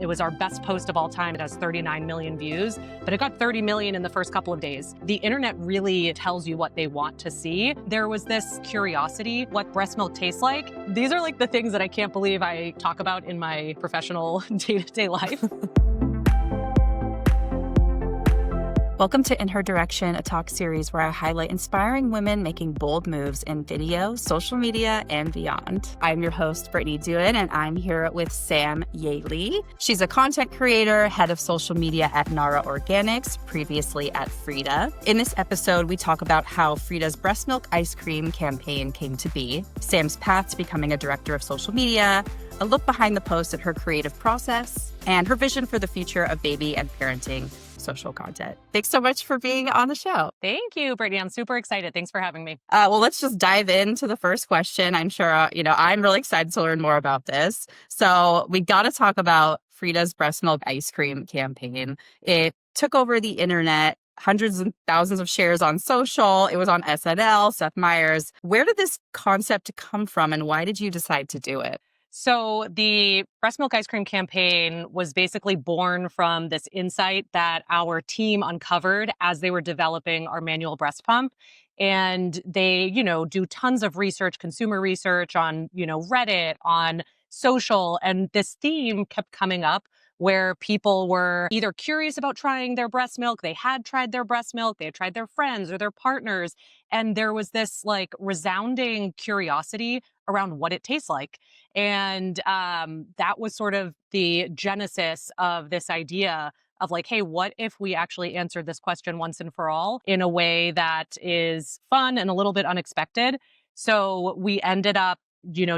It was our best post of all time. It has 39 million views, but it got 30 million in the first couple of days. The internet really tells you what they want to see. There was this curiosity, what breast milk tastes like. These are like the things that I can't believe I talk about in my professional day-to-day life. Welcome to In Her Direction, a talk series where I highlight inspiring women making bold moves in video, social media, and beyond. I'm your host, Brittany Doohan, and I'm here with Sam Yehle. She's a content creator, head of social media at Nara Organics, previously at Frida. In this episode, we talk about how Frida's breast milk ice cream campaign came to be, Sam's path to becoming a director of social media, a look behind the post at her creative process, and her vision for the future of baby and parenting social content. Thanks so much for being on the show. Thank you, Brittany. I'm super excited. Thanks for having me. Well, let's just dive into the first question. I'm sure, I'm really excited to learn more about this. So we got to talk about Frida's breast milk ice cream campaign. It took over the internet, hundreds and thousands of shares on social. It was on SNL, Seth Meyers. Where did this concept come from and why did you decide to do it? So the breast milk ice cream campaign was basically born from this insight that our team uncovered as they were developing our manual breast pump. And they, do tons of research, consumer research on, Reddit, on social. And this theme kept coming up where people were either curious about trying their breast milk, they had tried their breast milk, they had tried their friends or their partners. And there was this like resounding curiosity around what it tastes like. And that was sort of the genesis of this idea of like, hey, what if we actually answered this question once and for all in a way that is fun and a little bit unexpected? So we ended up,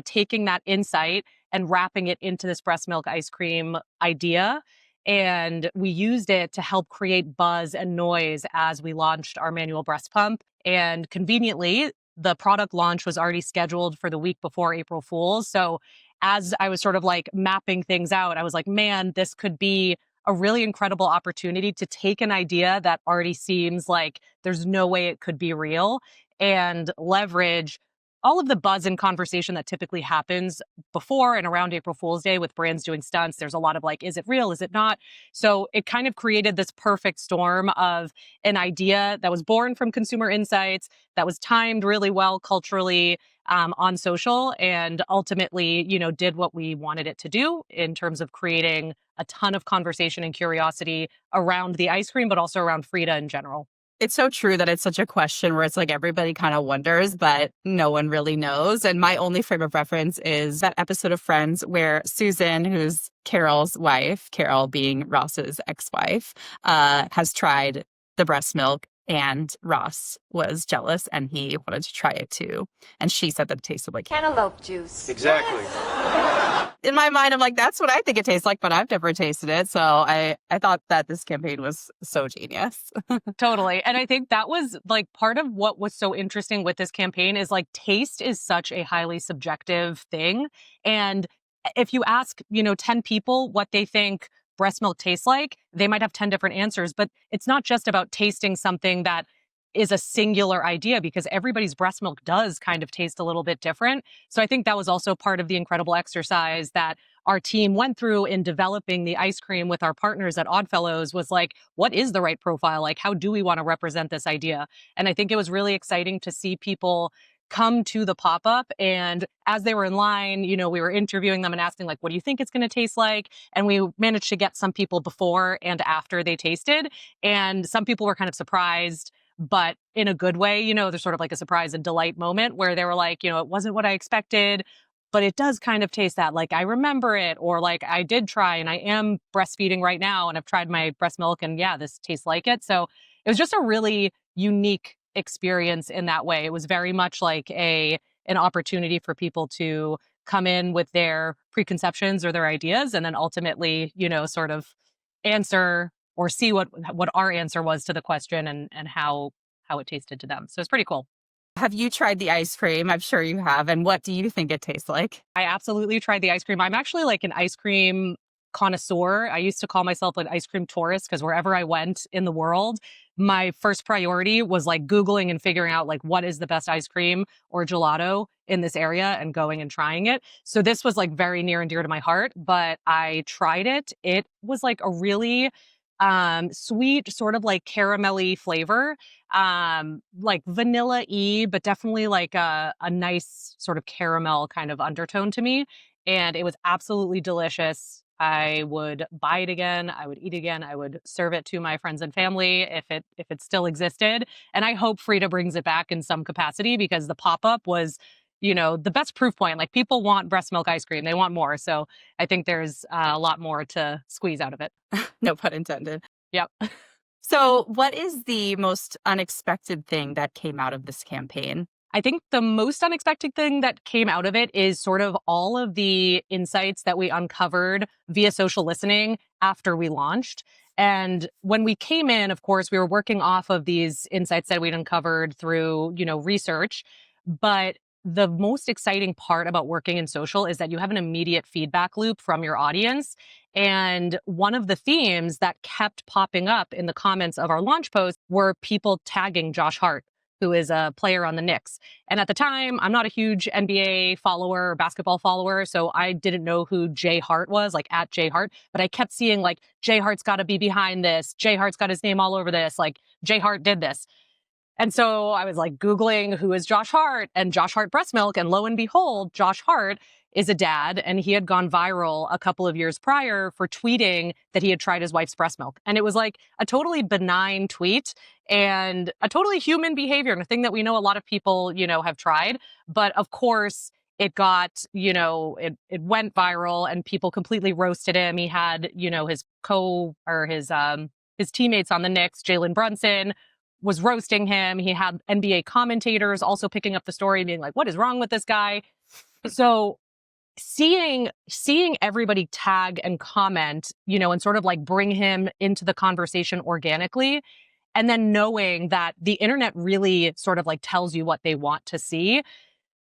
taking that insight and wrapping it into this breast milk ice cream idea. And we used it to help create buzz and noise as we launched our manual breast pump. And conveniently, the product launch was already scheduled for the week before April Fool's. So as I was sort of like mapping things out, I was like, man, this could be a really incredible opportunity to take an idea that already seems like there's no way it could be real and leverage all of the buzz and conversation that typically happens before and around April Fool's Day with brands doing stunts. There's a lot of like, is it real? Is it not? So it kind of created this perfect storm of an idea that was born from consumer insights, that was timed really well culturally on social, and ultimately, did what we wanted it to do in terms of creating a ton of conversation and curiosity around the ice cream, but also around Frida in general. It's so true that it's such a question where it's like everybody kind of wonders, but no one really knows. And my only frame of reference is that episode of Friends where Susan, who's Carol's wife, Carol being Ross's ex-wife, has tried the breast milk. And Ross was jealous and he wanted to try it too. And she said that it tasted like cantaloupe juice. Exactly. In my mind, I'm like, that's what I think it tastes like, but I've never tasted it. So I thought that this campaign was so genius. Totally. And I think that was like part of what was so interesting with this campaign is like taste is such a highly subjective thing. And if you ask, 10 people what they think breast milk tastes like, they might have 10 different answers, but it's not just about tasting something that is a singular idea because everybody's breast milk does kind of taste a little bit different. So I think that was also part of the incredible exercise that our team went through in developing the ice cream with our partners at Oddfellows was like, what is the right profile? Like, how do we want to represent this idea? And I think it was really exciting to see people come to the pop-up. And as they were in line, we were interviewing them and asking like, what do you think it's going to taste like? And we managed to get some people before and after they tasted. And some people were kind of surprised, but in a good way, there's sort of like a surprise and delight moment where they were like, it wasn't what I expected, but it does kind of taste that. Like, I remember it, or like I did try and I am breastfeeding right now and I've tried my breast milk and yeah, this tastes like it. So it was just a really unique experience in that way. It was very much like an opportunity for people to come in with their preconceptions or their ideas and then ultimately, sort of answer or see what our answer was to the question and how it tasted to them. So it's pretty cool. Have you tried the ice cream? I'm sure you have. And what do you think it tastes like? I absolutely tried the ice cream. I'm actually like an ice cream connoisseur. I used to call myself an ice cream tourist because wherever I went in the world, my first priority was like Googling and figuring out like what is the best ice cream or gelato in this area and going and trying it. So this was like very near and dear to my heart, but I tried it. It was like a really sweet, sort of like caramelly flavor, like vanilla-y, but definitely like a nice sort of caramel kind of undertone to me. And it was absolutely delicious. I would buy it again. I would eat again. I would serve it to my friends and family if it still existed. And I hope Frida brings it back in some capacity because the pop-up was, the best proof point. Like people want breast milk ice cream. They want more. So I think there's a lot more to squeeze out of it. No pun intended. Yep. So, what is the most unexpected thing that came out of this campaign? I think the most unexpected thing that came out of it is sort of all of the insights that we uncovered via social listening after we launched. And when we came in, of course, we were working off of these insights that we'd uncovered through, research. But the most exciting part about working in social is that you have an immediate feedback loop from your audience. And one of the themes that kept popping up in the comments of our launch post were people tagging Josh Hart, who is a player on the Knicks. And at the time, I'm not a huge NBA follower or basketball follower, so I didn't know who Jay Hart was, like at Jay Hart, but I kept seeing like, Jay Hart's got to be behind this. Jay Hart's got his name all over this. Like, Jay Hart did this. And so I was like Googling who is Josh Hart and Josh Hart breast milk. And lo and behold, Josh Hart is a dad. And he had gone viral a couple of years prior for tweeting that he had tried his wife's breast milk. And it was like a totally benign tweet and a totally human behavior and a thing that we know a lot of people, have tried. But of course, it got, it went viral and people completely roasted him. He had, his teammates on the Knicks, Jalen Brunson, was roasting him. He had NBA commentators also picking up the story and being like, what is wrong with this guy? So seeing everybody tag and comment, and sort of like bring him into the conversation organically, and then knowing that the internet really sort of like tells you what they want to see,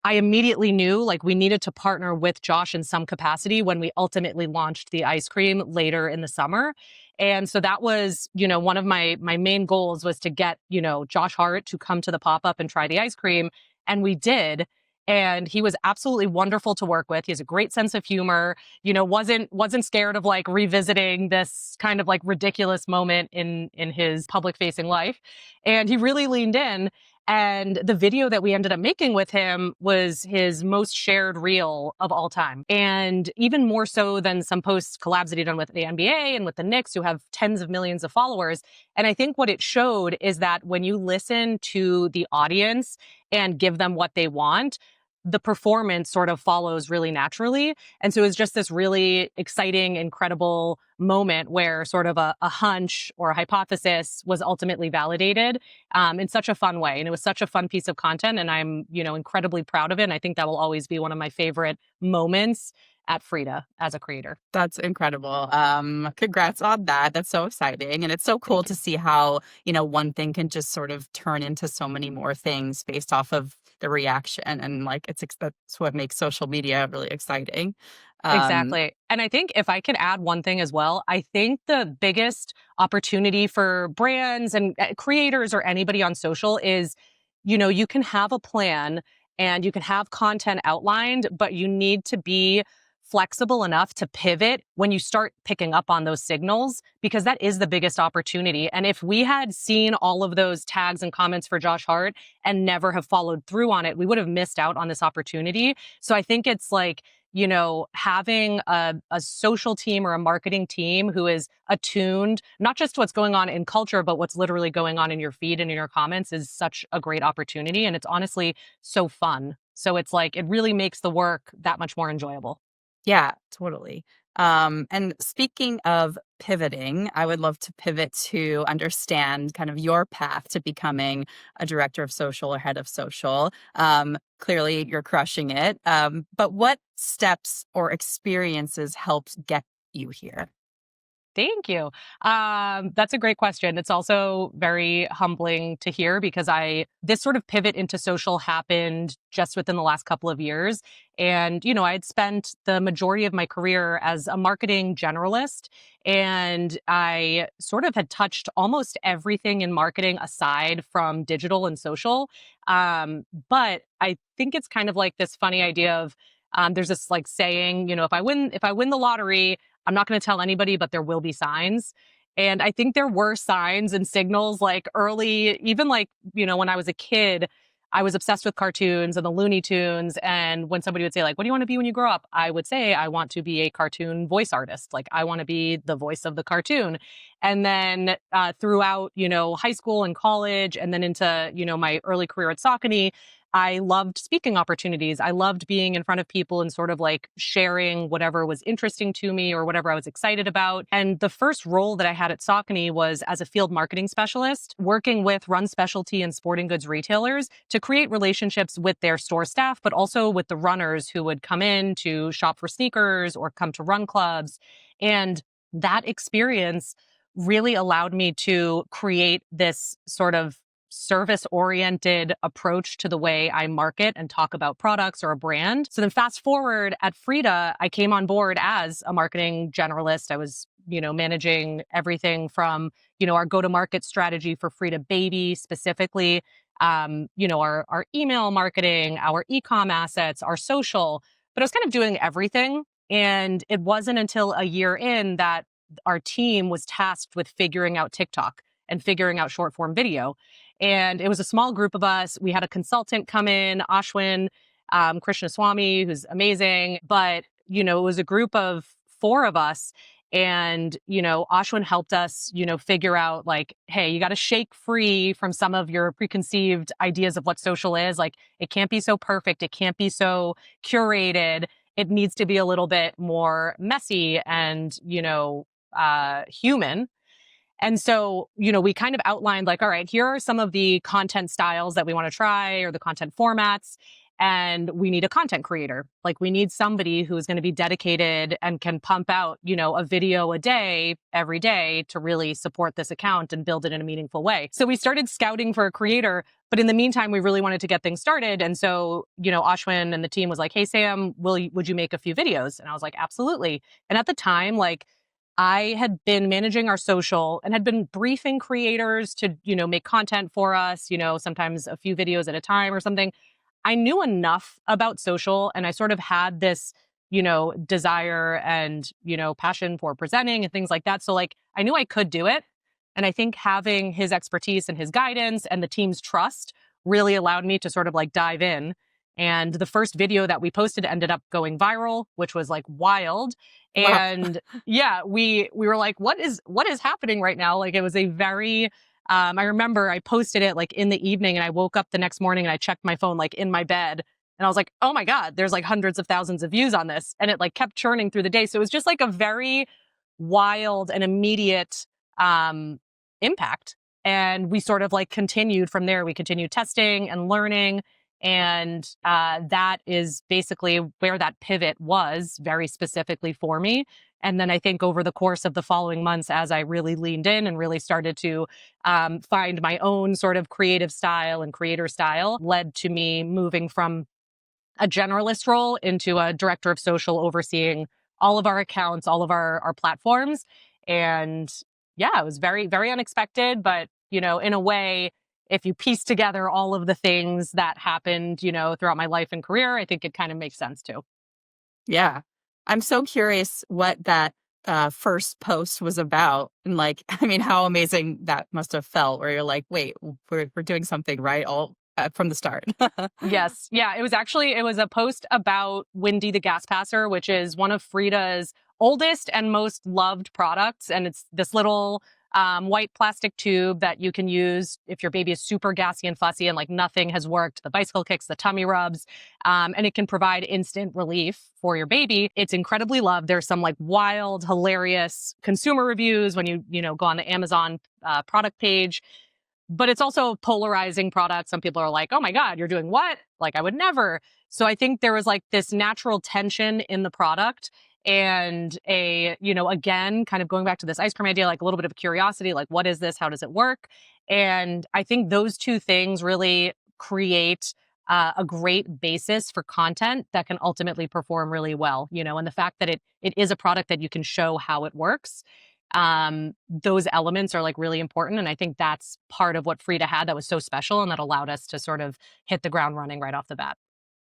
I immediately knew like we needed to partner with Josh in some capacity when we ultimately launched the ice cream later in the summer. And so that was, one of my main goals was to get, Josh Hart to come to the pop-up and try the ice cream. And we did. And he was absolutely wonderful to work with. He has a great sense of humor, wasn't scared of like revisiting this kind of like ridiculous moment in his public facing life. And he really leaned in. And the video that we ended up making with him was his most shared reel of all time. And even more so than some posts collabs that he'd done with the NBA and with the Knicks, who have tens of millions of followers. And I think what it showed is that when you listen to the audience and give them what they want, the performance sort of follows really naturally. And so it was just this really exciting, incredible moment where sort of a hunch or a hypothesis was ultimately validated in such a fun way. And it was such a fun piece of content. And I'm, incredibly proud of it. And I think that will always be one of my favorite moments at Frida as a creator. That's incredible. Congrats on that. That's so exciting. And it's so cool to see how, one thing can just sort of turn into so many more things based off of the reaction. And like, that's what makes social media really exciting. Exactly. And I think if I could add one thing as well, I think the biggest opportunity for brands and creators or anybody on social is, you can have a plan and you can have content outlined, but you need to be flexible enough to pivot when you start picking up on those signals, because that is the biggest opportunity. And if we had seen all of those tags and comments for Josh Hart and never have followed through on it, we would have missed out on this opportunity. So I think it's like, having a social team or a marketing team who is attuned, not just to what's going on in culture, but what's literally going on in your feed and in your comments is such a great opportunity. And it's honestly so fun. So it's like, it really makes the work that much more enjoyable. Yeah, totally. And speaking of pivoting, I would love to pivot to understand kind of your path to becoming a director of social or head of social. Clearly, you're crushing it. But what steps or experiences helped get you here? Thank you. That's a great question. It's also very humbling to hear because this sort of pivot into social happened just within the last couple of years. And, I had spent the majority of my career as a marketing generalist, and I sort of had touched almost everything in marketing aside from digital and social. But I think it's kind of like this funny idea of, there's this like saying, if I win the lottery, I'm not going to tell anybody, but there will be signs. And I think there were signs and signals like early, even like, when I was a kid, I was obsessed with cartoons and the Looney Tunes. And when somebody would say, like, what do you want to be when you grow up? I would say, I want to be a cartoon voice artist. Like, I want to be the voice of the cartoon. And then throughout, high school and college, and then into, my early career at Saucony, I loved speaking opportunities. I loved being in front of people and sort of like sharing whatever was interesting to me or whatever I was excited about. And the first role that I had at Saucony was as a field marketing specialist, working with run specialty and sporting goods retailers to create relationships with their store staff, but also with the runners who would come in to shop for sneakers or come to run clubs. And that experience really allowed me to create this sort of service-oriented approach to the way I market and talk about products or a brand. So then fast forward at Frida, I came on board as a marketing generalist. I was, managing everything from, our go-to-market strategy for Frida Baby specifically, our email marketing, our e-com assets, our social, but I was kind of doing everything. And it wasn't until a year in that our team was tasked with figuring out TikTok and figuring out short form video. And it was a small group of us. We had a consultant come in, Ashwin Krishnaswamy, who's amazing. But, it was a group of four of us. And, Ashwin helped us, figure out like, hey, you got to shake free from some of your preconceived ideas of what social is. Like, it can't be so perfect. It can't be so curated. It needs to be a little bit more messy and, human. And so, we kind of outlined like, all right, here are some of the content styles that we want to try or the content formats. And we need a content creator. Like, we need somebody who's going to be dedicated and can pump out, a video a day, every day to really support this account and build it in a meaningful way. So we started scouting for a creator. But in the meantime, we really wanted to get things started. And so, Ashwin and the team was like, hey, Sam, would you make a few videos? And I was like, absolutely. And at the time, like, I had been managing our social and had been briefing creators to, make content for us, sometimes a few videos at a time or something. I knew enough about social and I sort of had this, desire and, passion for presenting and things like that. So like, I knew I could do it. And I think having his expertise and his guidance and the team's trust really allowed me to sort of like dive in. And the first video that we posted ended up going viral, which was like wild. Wow. And yeah, we were like, what is happening right now? Like, it was a very, I remember I posted it like in the evening and I woke up the next morning and I checked my phone like in my bed and I was like, oh my God, there's like hundreds of thousands of views on this. And it like kept churning through the day. So it was just like a very wild and immediate impact. And we sort of like continued from there. We continued testing and learning. And that is basically where that pivot was very specifically for me. And then I think over the course of the following months, as I really leaned in and really started to find my own sort of creative style and creator style, led to me moving from a generalist role into a director of social, overseeing all of our accounts, all of our platforms. And yeah, it was very, very unexpected, but in a way, if you piece together all of the things that happened, throughout my life and career, I think it kind of makes sense too. Yeah. I'm so curious what that first post was about. And like, I mean, how amazing that must have felt where you're like, wait, we're doing something right all from the start. Yes. Yeah. It was a post about Windi the gas passer, which is one of Frida's oldest and most loved products. And it's this little white plastic tube that you can use if your baby is super gassy and fussy and like nothing has worked, the bicycle kicks, the tummy rubs, and it can provide instant relief for your baby. It's incredibly loved. There's some like wild, hilarious consumer reviews when you go on the Amazon product page. But it's also a polarizing product. Some people are like, oh my God, you're doing what? Like, I would never. So I think there was like this natural tension in the product. and again, kind of going back to this ice cream idea, like a little bit of curiosity, like, what is this? How does it work? And I think those two things really create a great basis for content that can ultimately perform really well, and the fact that it is a product that you can show how it works. Those elements are like really important. And I think that's part of what Frida had that was so special and that allowed us to sort of hit the ground running right off the bat.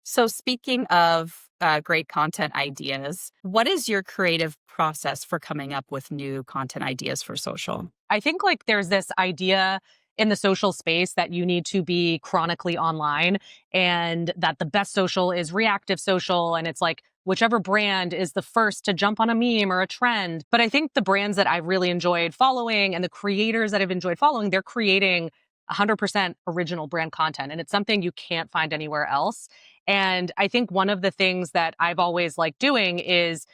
So, speaking of great content ideas, what is your creative process for coming up with new content ideas for social? I think like there's this idea in the social space that you need to be chronically online and that the best social is reactive social. And it's like whichever brand is the first to jump on a meme or a trend. But I think the brands that I've really enjoyed following and the creators that I've enjoyed following, they're creating 100% original brand content. And it's something you can't find anywhere else. And I think one of the things that I've always liked doing is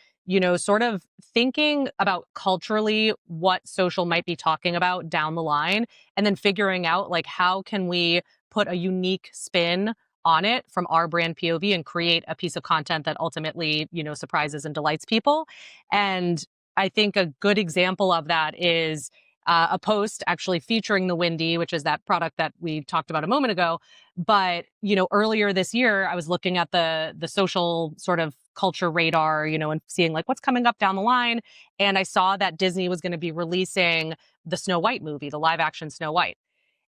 sort of thinking about culturally what social might be talking about down the line, and then figuring out like how can we put a unique spin on it from our brand POV and create a piece of content that ultimately, surprises and delights people. And I think a good example of that is a post actually featuring the Windi, which is that product that we talked about a moment ago. But, earlier this year, I was looking at the social sort of culture radar, and seeing like what's coming up down the line. And I saw that Disney was going to be releasing the Snow White movie, the live action Snow White.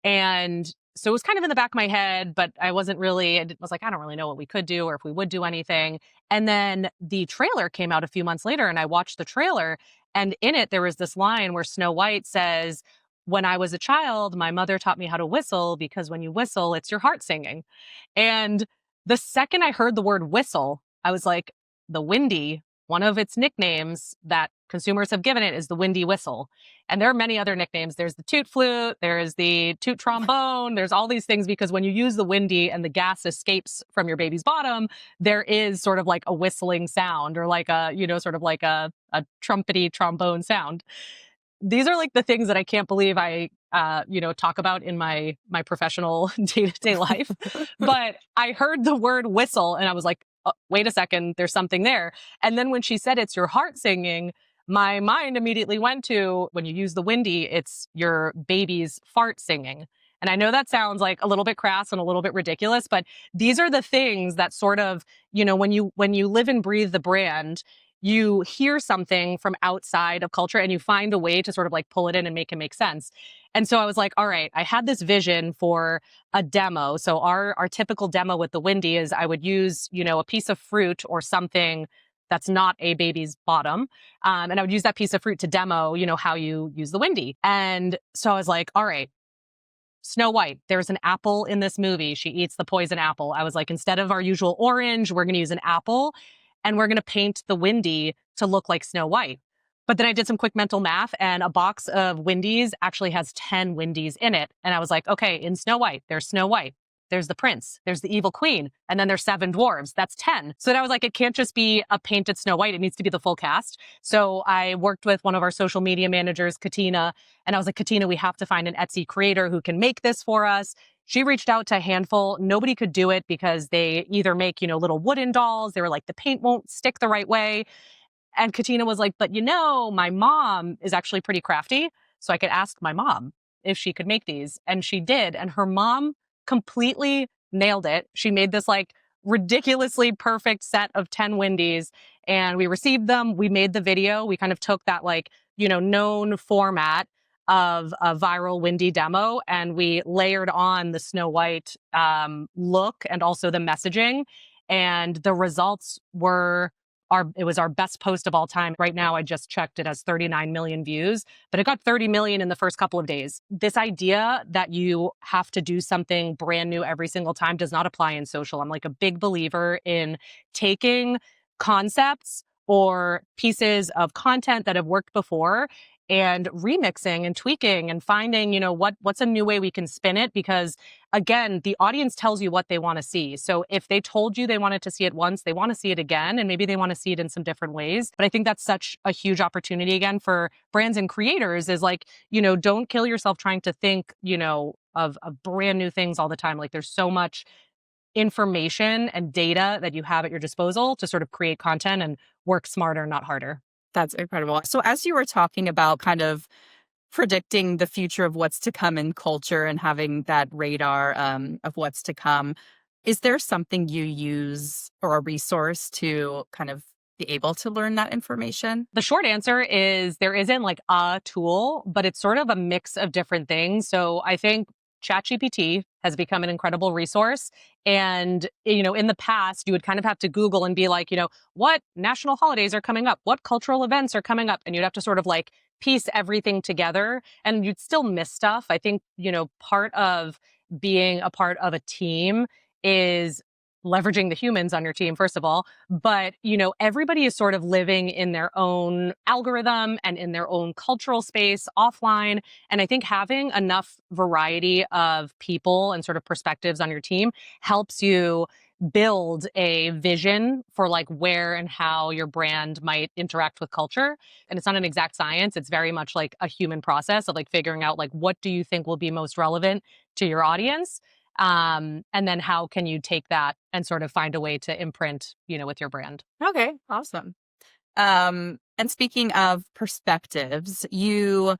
And so it was kind of in the back of my head, but I was like, I don't really know what we could do or if we would do anything. And then the trailer came out a few months later and I watched the trailer, and in it, there was this line where Snow White says, "When I was a child, my mother taught me how to whistle because when you whistle, it's your heart singing." And the second I heard the word whistle, I was like, the Windi, one of its nicknames that consumers have given it is the Windi whistle. And there are many other nicknames. There's the toot flute, there's the toot trombone, there's all these things because when you use the Windi and the gas escapes from your baby's bottom, there is sort of like a whistling sound or like sort of like a trumpety trombone sound. These are like the things that I can't believe I talk about in my professional day-to-day life. But I heard the word whistle and I was like, oh, wait a second, there's something there. And then when she said it's your heart singing, my mind immediately went to when you use the Windi, it's your baby's fart singing. And I know that sounds like a little bit crass and a little bit ridiculous, but these are the things that sort of, when you live and breathe the brand, you hear something from outside of culture and you find a way to sort of like pull it in and make it make sense. And so I was like, all right, I had this vision for a demo. So our typical demo with the Windi is I would use, a piece of fruit or something that's not a baby's bottom. And I would use that piece of fruit to demo, how you use the Windi. And so I was like, all right, Snow White, there's an apple in this movie. She eats the poison apple. I was like, instead of our usual orange, we're going to use an apple and we're going to paint the Windi to look like Snow White. But then I did some quick mental math and a box of Windis actually has 10 Windis in it. And I was like, okay, in Snow White, there's Snow White. There's the prince, there's the evil queen, and then there's 7 dwarves. That's 10. So then I was like, it can't just be a painted Snow White. It needs to be the full cast. So I worked with one of our social media managers, Katina, and I was like, Katina, we have to find an Etsy creator who can make this for us. She reached out to a handful. Nobody could do it because they either make, little wooden dolls. They were like, the paint won't stick the right way. And Katina was like, but my mom is actually pretty crafty. So I could ask my mom if she could make these. And she did. And her mom completely nailed it. She made this like ridiculously perfect set of 10 Windis and we received them. We made the video. We kind of took that like, known format of a viral Windi demo and we layered on the Snow White look and also the messaging. And the results were it was our best post of all time. Right now, I just checked it as 39 million views, but it got 30 million in the first couple of days. This idea that you have to do something brand new every single time does not apply in social. I'm like a big believer in taking concepts or pieces of content that have worked before and remixing and tweaking and finding, what's a new way we can spin it. Because again, the audience tells you what they want to see. So if they told you they wanted to see it once, they want to see it again, and maybe they want to see it in some different ways. But I think that's such a huge opportunity again for brands and creators is like, don't kill yourself trying to think, of brand new things all the time. Like there's so much information and data that you have at your disposal to sort of create content and work smarter, not harder. That's incredible. So as you were talking about kind of predicting the future of what's to come in culture and having that radar of what's to come, is there something you use or a resource to kind of be able to learn that information? The short answer is there isn't like a tool, but it's sort of a mix of different things. So I think ChatGPT has become an incredible resource. And, in the past, you would kind of have to Google and be like, what national holidays are coming up? What cultural events are coming up? And you'd have to sort of like piece everything together and you'd still miss stuff. I think, part of being a part of a team is leveraging the humans on your team, first of all. But, everybody is sort of living in their own algorithm and in their own cultural space offline. And I think having enough variety of people and sort of perspectives on your team helps you build a vision for like where and how your brand might interact with culture. And it's not an exact science. It's very much like a human process of like figuring out like what do you think will be most relevant to your audience, and then how can you take that and sort of find a way to imprint, with your brand. Okay, awesome. And speaking of perspectives, you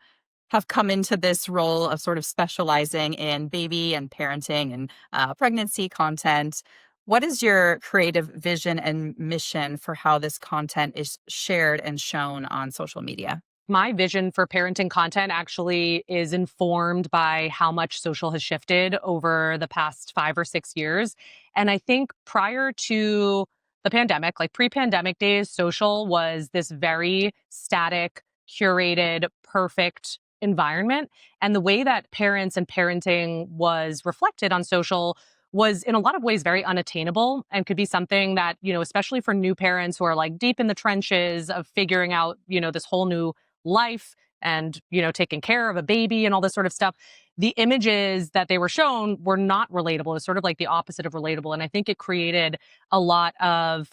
have come into this role of sort of specializing in baby and parenting and pregnancy content. What is your creative vision and mission for how this content is shared and shown on social media? My vision for parenting content actually is informed by how much social has shifted over the past 5 or 6 years. And I think prior to the pandemic, like pre-pandemic days, social was this very static, curated, perfect environment. And the way that parents and parenting was reflected on social was in a lot of ways very unattainable and could be something that, especially for new parents who are like deep in the trenches of figuring out, this whole new life and, taking care of a baby and all this sort of stuff. The images that they were shown were not relatable. It's sort of like the opposite of relatable. And I think it created a lot of,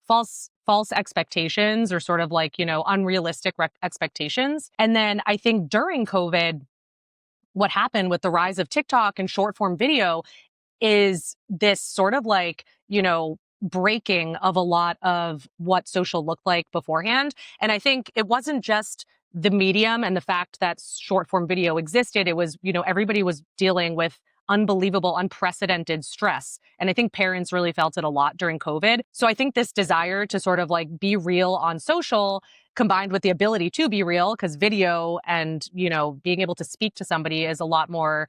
false expectations or sort of like, unrealistic expectations. And then I think during COVID, what happened with the rise of TikTok and short form video is this sort of like, breaking of a lot of what social looked like beforehand. And I think it wasn't just the medium and the fact that short form video existed. It was, everybody was dealing with unbelievable, unprecedented stress. And I think parents really felt it a lot during COVID. So I think this desire to sort of like be real on social combined with the ability to be real, because video and, being able to speak to somebody is a lot more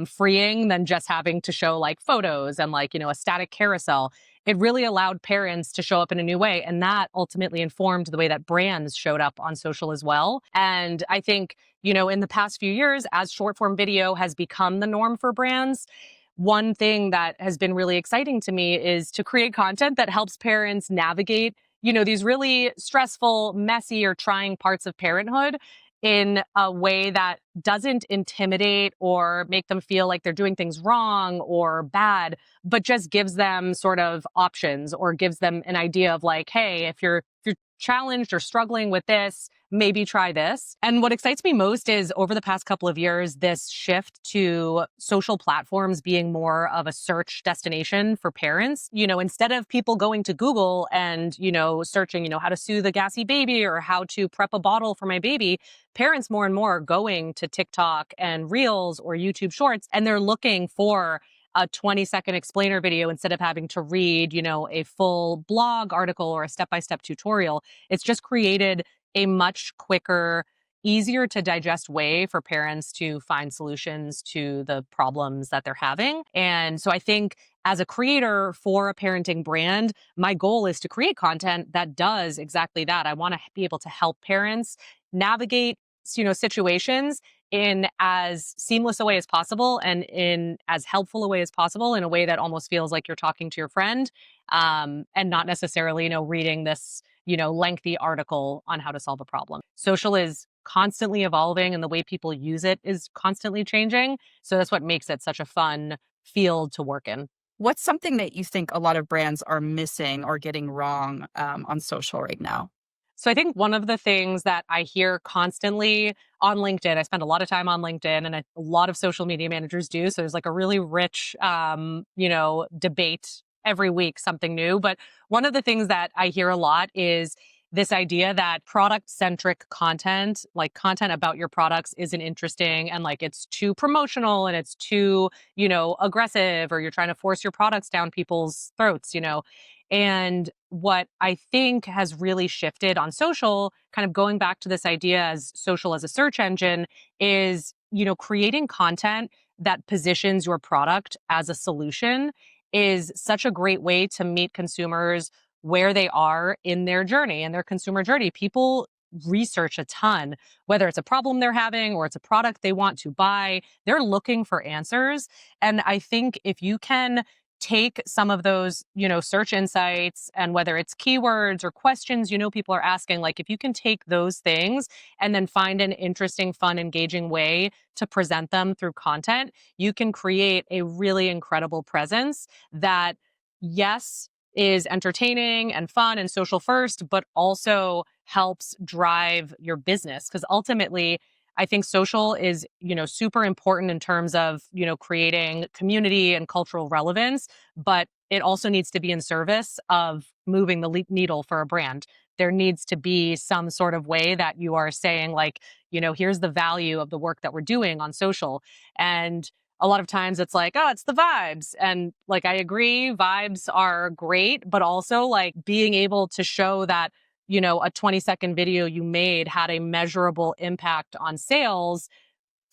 freeing than just having to show like photos and like, a static carousel. It really allowed parents to show up in a new way. And that ultimately informed the way that brands showed up on social as well. And I think, in the past few years, as short form video has become the norm for brands, one thing that has been really exciting to me is to create content that helps parents navigate, these really stressful, messy, or trying parts of parenthood in a way that doesn't intimidate or make them feel like they're doing things wrong or bad, but just gives them sort of options or gives them an idea of like, hey, if you're challenged or struggling with this, maybe try this. And what excites me most is over the past couple of years, this shift to social platforms being more of a search destination for parents. Instead of people going to Google and, searching, how to soothe a gassy baby or how to prep a bottle for my baby, parents more and more are going to TikTok and Reels or YouTube Shorts, and they're looking for a 20-second explainer video instead of having to read, a full blog article or a step-by-step tutorial. It's just created a much quicker, easier to digest way for parents to find solutions to the problems that they're having. And so I think as a creator for a parenting brand, my goal is to create content that does exactly that. I want to be able to help parents navigate, situations in as seamless a way as possible and in as helpful a way as possible, in a way that almost feels like you're talking to your friend, and not necessarily, reading this, lengthy article on how to solve a problem. Social is constantly evolving and the way people use it is constantly changing. So that's what makes it such a fun field to work in. What's something that you think a lot of brands are missing or getting wrong on social right now? So I think one of the things that I hear constantly on LinkedIn, I spend a lot of time on LinkedIn, and a lot of social media managers do. So there's like a really rich, debate every week, something new. But one of the things that I hear a lot is this idea that product centric content, like content about your products, isn't interesting, and like it's too promotional and it's too, aggressive, or you're trying to force your products down people's throats. And what I think has really shifted on social, kind of going back to this idea as social as a search engine, is, creating content that positions your product as a solution is such a great way to meet consumers where they are in their journey, in their consumer journey. People research a ton, whether it's a problem they're having or it's a product they want to buy. They're looking for answers. And I think if you can take some of those, search insights, and whether it's keywords or questions, people are asking, like if you can take those things and then find an interesting, fun, engaging way to present them through content, you can create a really incredible presence that, yes, is entertaining and fun and social first, but also helps drive your business. Because ultimately, I think social is, super important in terms of, creating community and cultural relevance, but it also needs to be in service of moving the needle for a brand. There needs to be some sort of way that you are saying, like, here's the value of the work that we're doing on social. And a lot of times it's like, oh, it's the vibes. And like, I agree, vibes are great, but also like being able to show that, a 20-second video you made had a measurable impact on sales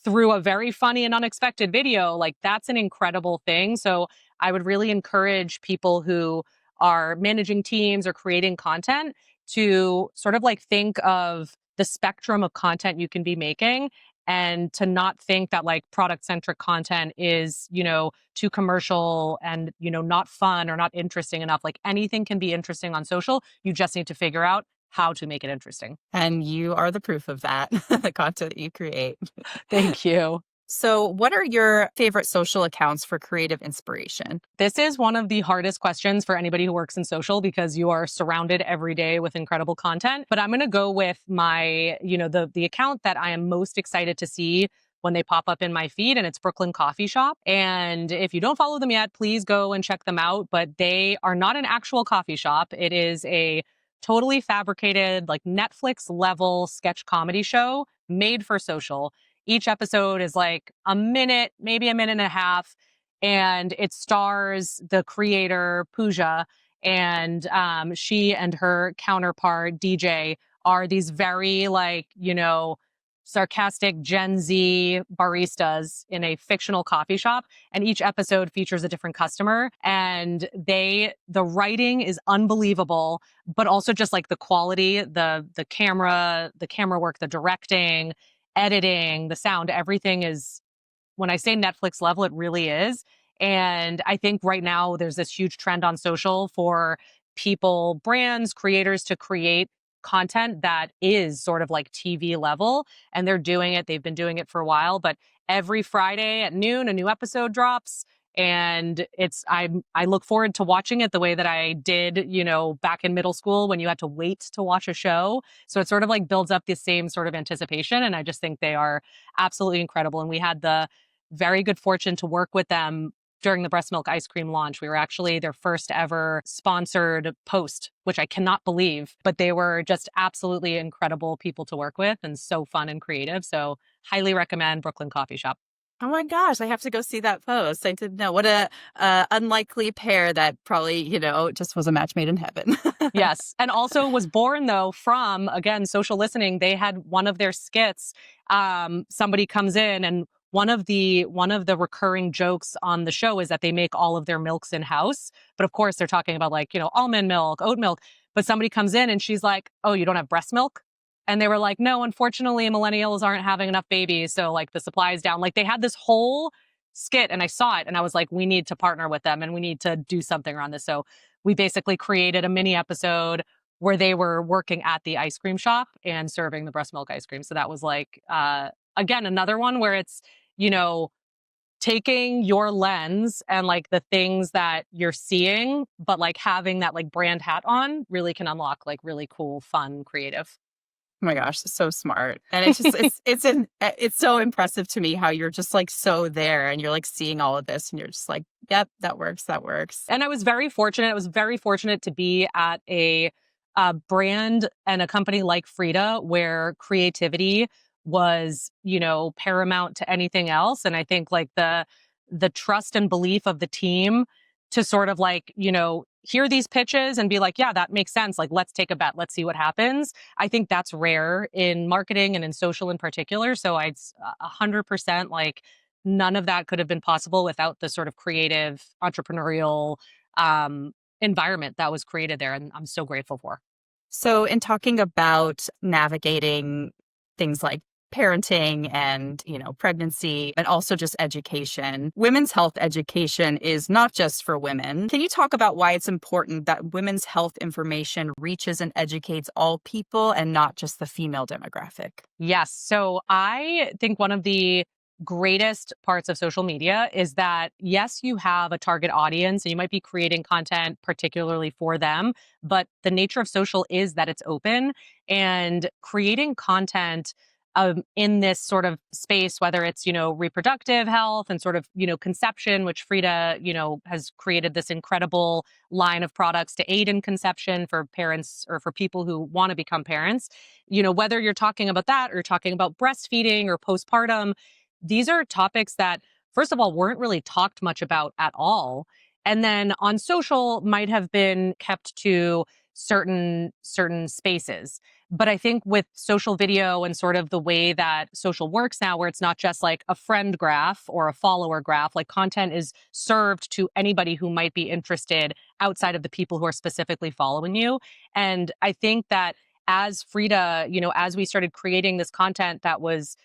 through a very funny and unexpected video, like that's an incredible thing. So I would really encourage people who are managing teams or creating content to sort of like think of the spectrum of content you can be making, and to not think that like product centric content is, too commercial and, not fun or not interesting enough. Like anything can be interesting on social. You just need to figure out how to make it interesting. And you are the proof of that, the content that you create. Thank you. So, what are your favorite social accounts for creative inspiration? This is one of the hardest questions for anybody who works in social, because you are surrounded every day with incredible content. But I'm going to go with my, the account that I am most excited to see when they pop up in my feed, and it's Brooklyn Coffee Shop. And if you don't follow them yet, please go and check them out. But they are not an actual coffee shop. It is a totally fabricated, like Netflix level sketch comedy show made for social. Each episode is like a minute, maybe a minute and a half, and it stars the creator, Pooja, and she and her counterpart, DJ, are these very like, sarcastic Gen Z baristas in a fictional coffee shop. And each episode features a different customer. And the writing is unbelievable, but also just like the quality, the camera work, the directing, editing, the sound, everything is, when I say Netflix level, it really is. And I think right now there's this huge trend on social for people, brands, creators to create content that is sort of like TV level. And they're doing it. They've been doing it for a while, but every Friday at noon, a new episode drops. And I look forward to watching it the way that I did, back in middle school when you had to wait to watch a show. So it sort of like builds up the same sort of anticipation. And I just think they are absolutely incredible. And we had the very good fortune to work with them during the breast milk ice cream launch. We were actually their first ever sponsored post, which I cannot believe, but they were just absolutely incredible people to work with and so fun and creative. So highly recommend Brooklyn Coffee Shop. Oh my gosh, I have to go see that post. I didn't know. What a unlikely pair that probably, just was a match made in heaven. Yes. And also was born though from, again, social listening. They had one of their skits. Somebody comes in, and one of the recurring jokes on the show is that they make all of their milks in house. But of course they're talking about like, almond milk, oat milk. But somebody comes in and she's like, "Oh, you don't have breast milk?" And they were like, "No, unfortunately, millennials aren't having enough babies. So like the supply is down." Like they had this whole skit, and I saw it and I was like, we need to partner with them and we need to do something around this. So we basically created a mini episode where they were working at the ice cream shop and serving the breast milk ice cream. So that was like, again, another one where it's, you know, taking your lens and like the things that you're seeing, but like having that like brand hat on really can unlock like really cool, fun, creative. Oh my gosh, so smart. And it's so impressive to me how you're just like so there and you're like seeing all of this and you're just like, yep, that works, that works. And I was very fortunate. I was very fortunate to be at a brand and a company like Frida, where creativity was, paramount to anything else. And I think like the trust and belief of the team to sort of like, hear these pitches and be like, yeah, that makes sense. Like, let's take a bet. Let's see what happens. I think that's rare in marketing and in social in particular. So I'd 100% like none of that could have been possible without the sort of creative entrepreneurial um, environment that was created there. And I'm so grateful for. So, in talking about navigating things like parenting and, pregnancy and also just education, women's health education is not just for women. Can you talk about why it's important that women's health information reaches and educates all people and not just the female demographic? Yes. So I think one of the greatest parts of social media is that, yes, you have a target audience and you might be creating content particularly for them, but the nature of social is that it's open and creating content in this sort of space, whether it's, reproductive health and sort of, conception, which Frida, has created this incredible line of products to aid in conception for parents or for people who want to become parents. Whether you're talking about that or you're talking about breastfeeding or postpartum, these are topics that, first of all, weren't really talked much about at all. And then on social might have been kept to certain spaces. But I think with social video and sort of the way that social works now, where it's not just like a friend graph or a follower graph, like content is served to anybody who might be interested outside of the people who are specifically following you. And I think that as Frida, as we started creating this content that was,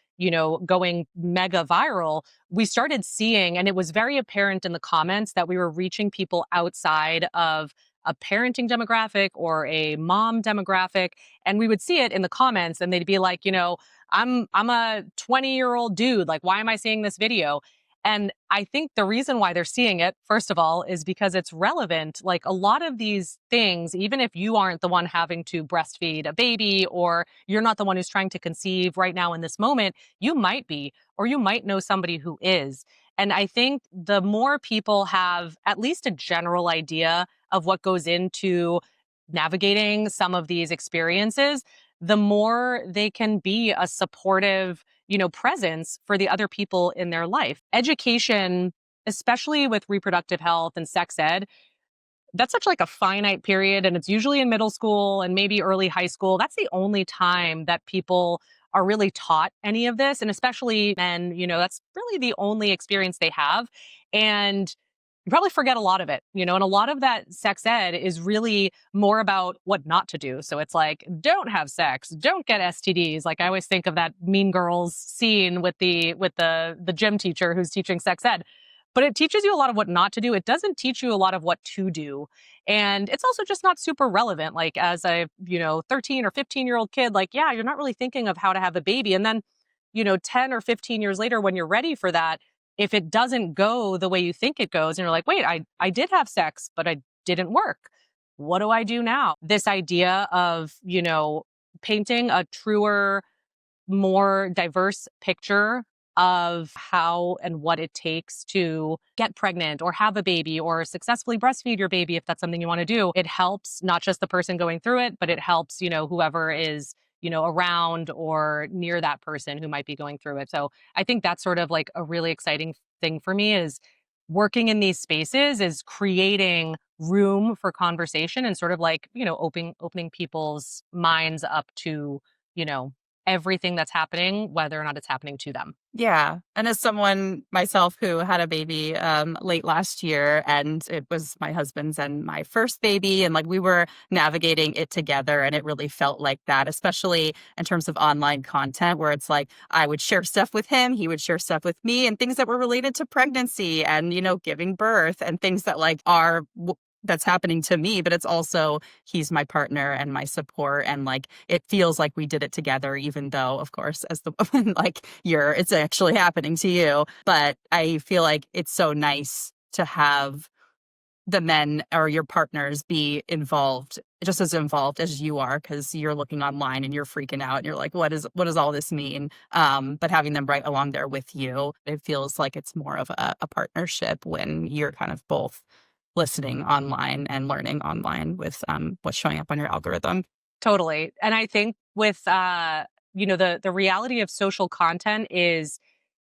going mega viral, we started seeing, and it was very apparent in the comments that we were reaching people outside of a parenting demographic or a mom demographic. And we would see it in the comments and they'd be like, I'm a 20-year-old dude. Like, why am I seeing this video? And I think the reason why they're seeing it, first of all, is because it's relevant. Like a lot of these things, even if you aren't the one having to breastfeed a baby or you're not the one who's trying to conceive right now in this moment, you might be, or you might know somebody who is. And I think the more people have at least a general idea of what goes into navigating some of these experiences, the more they can be a supportive, presence for the other people in their life. Education, especially with reproductive health and sex ed, that's such like a finite period and it's usually in middle school and maybe early high school. That's the only time that people are really taught any of this. And especially men, that's really the only experience they have. And you probably forget a lot of it, and a lot of that sex ed is really more about what not to do. So it's like, don't have sex, don't get STDs. Like I always think of that Mean Girls scene with the gym teacher who's teaching sex ed. But it teaches you a lot of what not to do. It doesn't teach you a lot of what to do. And it's also just not super relevant. Like as a, 13 or 15-year-old kid, like, yeah, you're not really thinking of how to have a baby. And then, 10 or 15 years later, when you're ready for that, if it doesn't go the way you think it goes, and you're like, wait, I did have sex, but I didn't work. What do I do now? This idea of, painting a truer, more diverse picture of how and what it takes to get pregnant or have a baby or successfully breastfeed your baby if that's something you want to do. It helps not just the person going through it, but it helps, whoever is, around or near that person who might be going through it. So I think that's sort of like a really exciting thing for me is working in these spaces is creating room for conversation and sort of like, opening people's minds up to, you know, everything that's happening, whether or not it's happening to them. Yeah. And as someone myself who had a baby late last year, and it was my husband's and my first baby, and like we were navigating it together, and it really felt like that, especially in terms of online content where it's like I would share stuff with him, he would share stuff with me, and things that were related to pregnancy and, giving birth and things that like are that's happening to me, but it's also he's my partner and my support. And like, it feels like we did it together, even though, of course, as the woman, like it's actually happening to you. But I feel like it's so nice to have the men or your partners be involved, just as involved as you are, because you're looking online and you're freaking out and you're like, what does all this mean? But having them right along there with you, it feels like it's more of a partnership when you're kind of both listening online and learning online with what's showing up on your algorithm. Totally. And I think with, the reality of social content is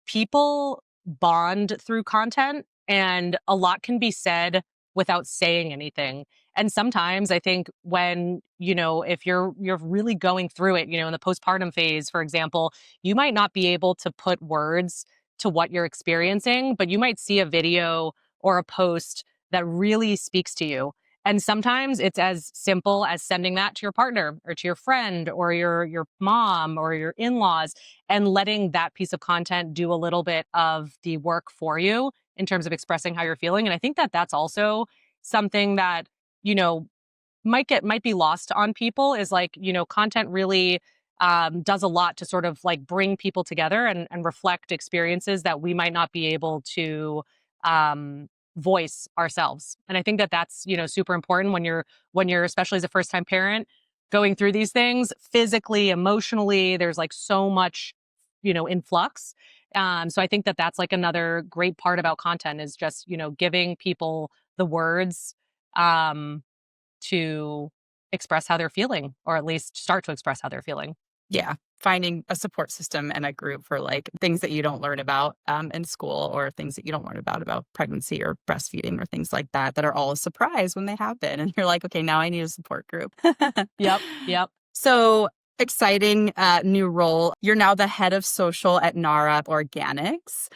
people bond through content, and a lot can be said without saying anything. And sometimes I think when, if you're really going through it, in the postpartum phase, for example, you might not be able to put words to what you're experiencing, but you might see a video or a post that really speaks to you. And sometimes it's as simple as sending that to your partner or to your friend or your mom or your in-laws, and letting that piece of content do a little bit of the work for you in terms of expressing how you're feeling. And I think that that's also something that, you know, might be lost on people, is like, content really does a lot to sort of like bring people together and reflect experiences that we might not be able to um, voice ourselves. And I think that that's, super important when you're, especially as a first time parent, going through these things physically, emotionally. There's like so much, in flux. So I think that that's like another great part about content, is just, giving people the words um, to express how they're feeling, or at least start to express how they're feeling. Yeah. Finding a support system and a group for like things that you don't learn about in school, or things that you don't learn about pregnancy or breastfeeding or things like that are all a surprise when they happen. And you're like, okay, now I need a support group. Yep. Yep. So exciting new role. You're now the head of social at Nara Organics.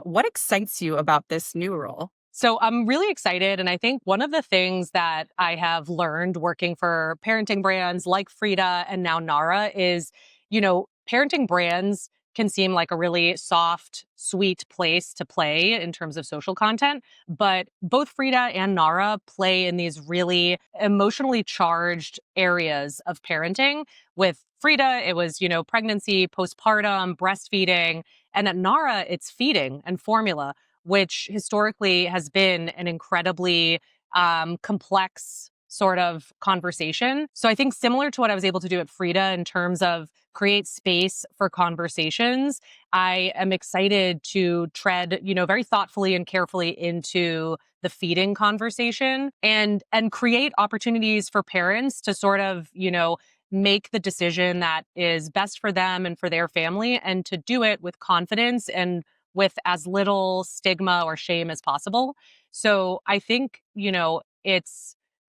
What excites you about this new role? So I'm really excited. And I think one of the things that I have learned working for parenting brands like Frida and now Nara is, parenting brands can seem like a really soft, sweet place to play in terms of social content. But both Frida and Nara play in these really emotionally charged areas of parenting. With Frida, it was, pregnancy, postpartum, breastfeeding. And at Nara, it's feeding and formula, which historically has been an incredibly complex sort of conversation. So I think similar to what I was able to do at Frida in terms of create space for conversations, I am excited to tread, very thoughtfully and carefully into the feeding conversation, and create opportunities for parents to sort of, make the decision that is best for them and for their family, and to do it with confidence and with as little stigma or shame as possible. So I think,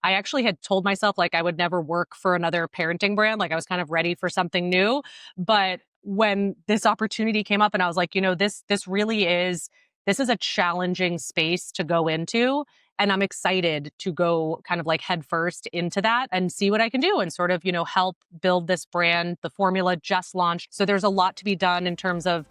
I actually had told myself like I would never work for another parenting brand. Like I was kind of ready for something new. But when this opportunity came up and I was like, this is a challenging space to go into. And I'm excited to go kind of like headfirst into that and see what I can do and sort of, help build this brand. The formula just launched. So there's a lot to be done in terms of,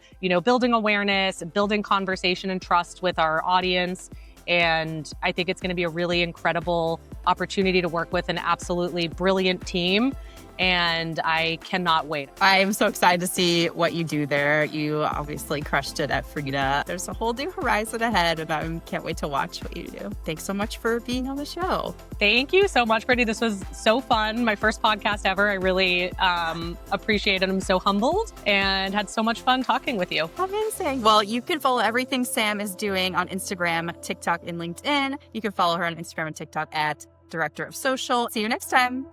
building awareness, building conversation and trust with our audience. And I think it's going to be a really incredible opportunity to work with an absolutely brilliant team. And I cannot wait. I'm so excited to see what you do there. You obviously crushed it at Frida. There's a whole new horizon ahead, and I can't wait to watch what you do. Thanks so much for being on the show. Thank you so much, Brittany. This was so fun. My first podcast ever. I really appreciate it. I'm so humbled and had so much fun talking with you. Amazing. Well, you can follow everything Sam is doing on Instagram, TikTok, and LinkedIn. You can follow her on Instagram and TikTok at Director of Social. See you next time.